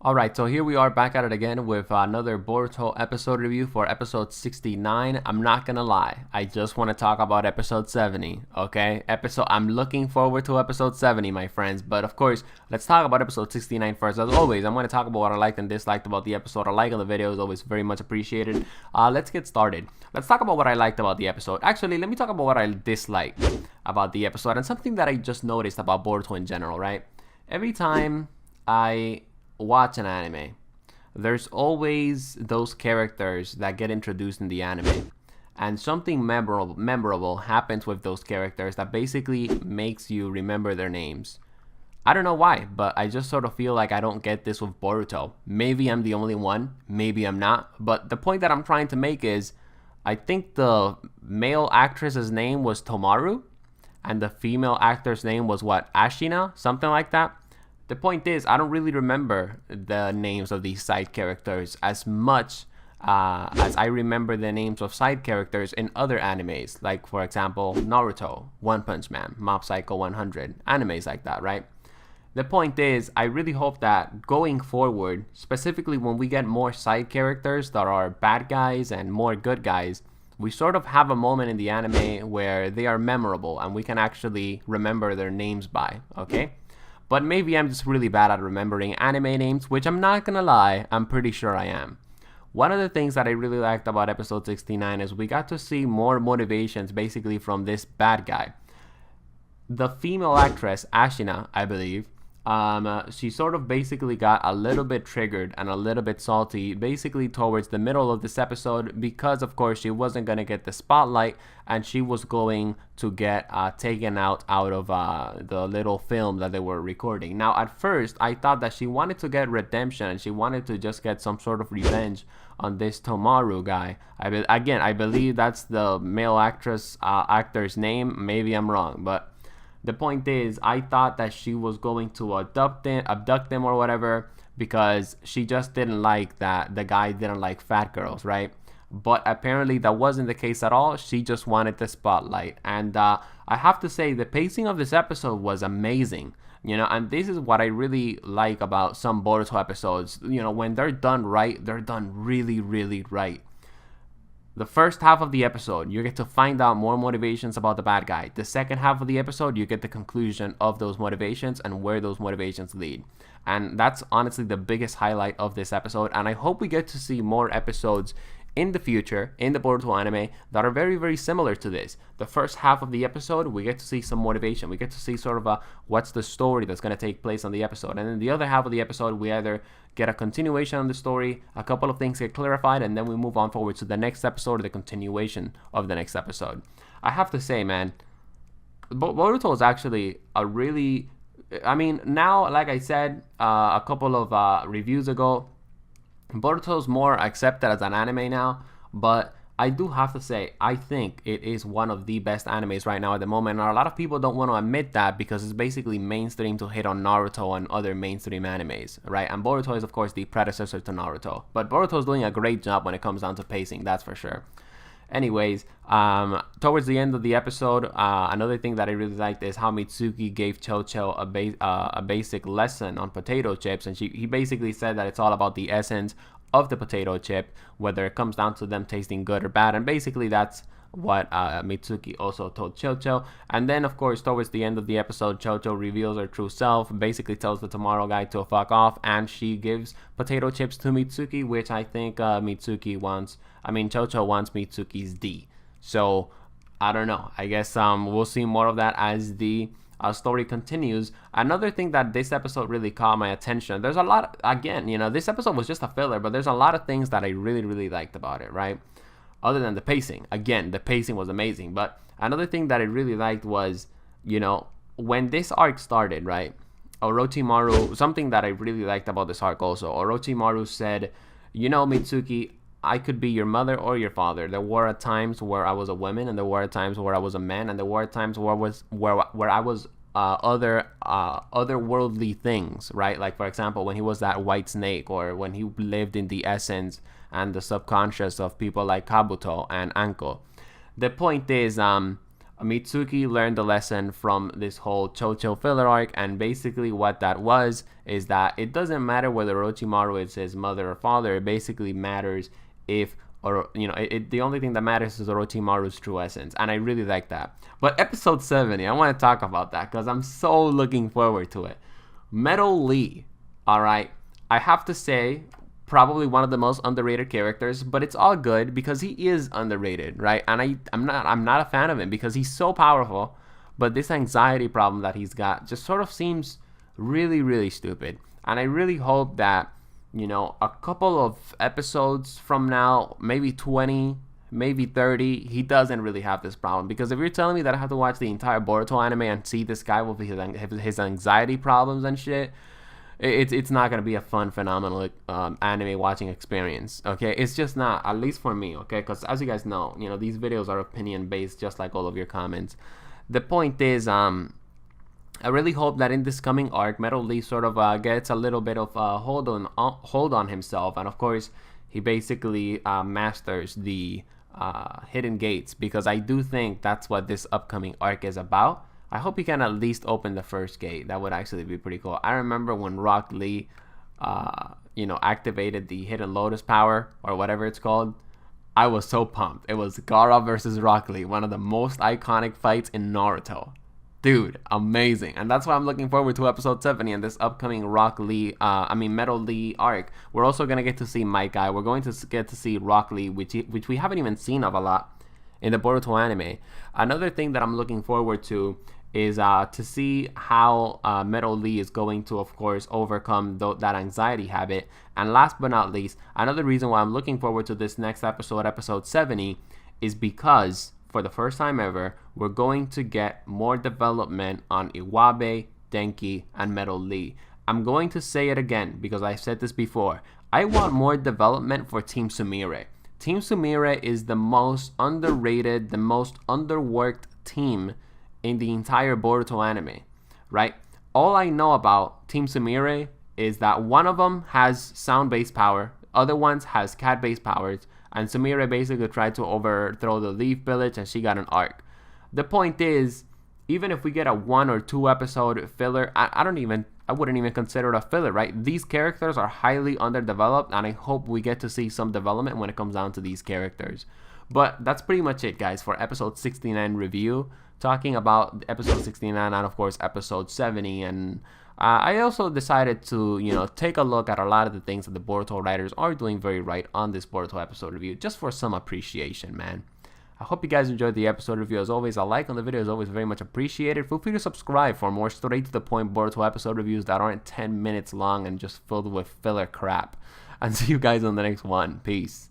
Alright, so here we are back at it again with another Boruto episode review for episode 69. I'm not gonna lie, I just want to talk about episode 70, okay? I'm looking forward to episode 70, my friends, but of course, let's talk about episode 69 first. As always, I'm going to talk about what I liked and disliked about the episode. A like on the video is always very much appreciated. Let's get started. Let's talk about what I liked about the episode. Actually, let me talk about what I disliked about the episode and something that I just noticed about Boruto in general, right? Every time I watch an anime, there's always those characters that get introduced in the anime, and something memorable happens with those characters that basically makes you remember their names. I don't know why, but I just sort of feel like I don't get this with Boruto. Maybe I'm the only one, maybe I'm not, but the point that I'm trying to make is I think the male actress's name was Tomaru and the female actor's name was what, Ashina, something like that. The point is, I don't really remember the names of these side characters as much as I remember the names of side characters in other animes, like, for example, Naruto, One Punch Man, Mob Psycho 100, animes like that, right? The point is, I really hope that going forward, specifically when we get more side characters that are bad guys and more good guys, we sort of have a moment in the anime where they are memorable and we can actually remember their names by, okay? But maybe I'm just really bad at remembering anime names, which I'm not gonna lie, I'm pretty sure I am. One of the things that I really liked about episode 69 is we got to see more motivations basically from this bad guy. The female actress, Ashina, I believe, she sort of basically got a little bit triggered and a little bit salty basically towards the middle of this episode because of course she wasn't going to get the spotlight and she was going to get taken out of the little film that they were recording. Now at first I thought that she wanted to get redemption and she wanted to just get some sort of revenge on this Tomaru guy. I believe that's the male actor's name. Maybe I'm wrong, but the point is, I thought that she was going to abduct him or whatever because she just didn't like that the guy didn't like fat girls, right? But apparently that wasn't the case at all. She just wanted the spotlight. And I have to say, the pacing of this episode was amazing. You know, and this is what I really like about some Boruto episodes. You know, when they're done right, they're done really, really right. The first half of the episode, you get to find out more motivations about the bad guy. The second half of the episode, you get the conclusion of those motivations and where those motivations lead. And that's honestly the biggest highlight of this episode. And I hope we get to see more episodes in the future in the Boruto anime that are very, very similar to this. The first half of the episode, we get to see some motivation. We get to see sort of what's the story that's going to take place on the episode. And then the other half of the episode, we either get a continuation on the story, a couple of things get clarified, and then we move on forward to the next episode or the continuation of the next episode. I have to say, man, Boruto is actually a really... I mean, now, like I said a couple of reviews ago, Boruto's more accepted as an anime now, but I do have to say, I think it is one of the best animes right now at the moment, and a lot of people don't want to admit that because it's basically mainstream to hit on Naruto and other mainstream animes, right? And Boruto is, of course, the predecessor to Naruto, but Boruto's doing a great job when it comes down to pacing, that's for sure. Anyways, towards the end of the episode, another thing that I really liked is how Mitsuki gave Chocho a basic lesson on potato chips, and he basically said that it's all about the essence of the potato chip, whether it comes down to them tasting good or bad, and basically that's what Mitsuki also told Chocho. And then of course towards the end of the episode, Chocho reveals her true self, basically tells the Tomorrow guy to fuck off, and she gives potato chips to Mitsuki, which I think Chocho wants Mitsuki's D. So I don't know, I guess we'll see more of that as the story continues. Another thing that this episode really caught my attention, there's a lot, again, you know, this episode was just a filler, but there's a lot of things that I really, really liked about it, right? Other than the pacing. Again, the pacing was amazing. But another thing that I really liked was, you know, when this arc started, right? Orochimaru, something that I really liked about this arc also, Orochimaru said, you know, Mitsuki, I could be your mother or your father. There were times where I was a woman, and there were times where I was a man, and there were times where I was otherworldly things, right? Like, for example, when he was that white snake, or when he lived in the essence and the subconscious of people like Kabuto and Anko. The point is, Mitsuki learned the lesson from this whole Chocho filler arc, and basically what that was is that it doesn't matter whether Orochimaru is his mother or father. It basically matters if, or the only thing that matters is Orochimaru's true essence, and I really like that. But episode 70, I want to talk about that because I'm so looking forward to it. Metal Lee, all right, I have to say, probably one of the most underrated characters, but it's all good because he is underrated, right? And I'm not a fan of him because he's so powerful, but this anxiety problem that he's got just sort of seems really, really stupid. And I really hope that, a couple of episodes from now, maybe 20, maybe 30, he doesn't really have this problem. Because if you're telling me that I have to watch the entire Boruto anime and see this guy with his anxiety problems and shit, it's not going to be a fun, phenomenal anime watching experience, okay? It's just not, at least for me, okay? Because as you guys know, these videos are opinion based, just like all of your comments. The point is, I really hope that in this coming arc, Metal Lee sort of gets a little bit of hold on himself, and of course, he basically masters the hidden gates, because I do think that's what this upcoming arc is about. I hope he can at least open the first gate. That would actually be pretty cool. I remember when Rock Lee, activated the Hidden Lotus power, or whatever it's called. I was so pumped. It was Gaara versus Rock Lee, one of the most iconic fights in Naruto. Dude, amazing. And that's why I'm looking forward to episode 70 and this upcoming Metal Lee arc. We're also going to get to see My Guy. We're going to get to see Rock Lee, which we haven't even seen of a lot in the Boruto anime. Another thing that I'm looking forward to is to see how Metal Lee is going to, of course, overcome that anxiety habit. And last but not least, another reason why I'm looking forward to this next episode, episode 70, is because, for the first time ever, we're going to get more development on Iwabe, Denki, and Metal Lee. I'm going to say it again because I've said this before. I want more development for Team Sumire. Team Sumire is the most underrated, the most underworked team in the entire Boruto anime, right? All I know about Team Sumire is that one of them has sound-based power, other ones has cat-based powers, and Sumire basically tried to overthrow the Leaf Village and she got an arc. The point is, even if we get a 1 or 2 episode filler, I wouldn't even consider it a filler, right? These characters are highly underdeveloped, and I hope we get to see some development when it comes down to these characters. But that's pretty much it, guys, for episode 69 review, talking about episode 69 and of course episode 70. And I also decided to take a look at a lot of the things that the Boruto writers are doing very right on this Boruto episode review, just for some appreciation, man. I hope you guys enjoyed the episode review. As always, a like on the video is always very much appreciated. Feel free to subscribe for more straight to the point Boruto episode reviews that aren't 10 minutes long and just filled with filler crap. And see you guys on the next one. Peace.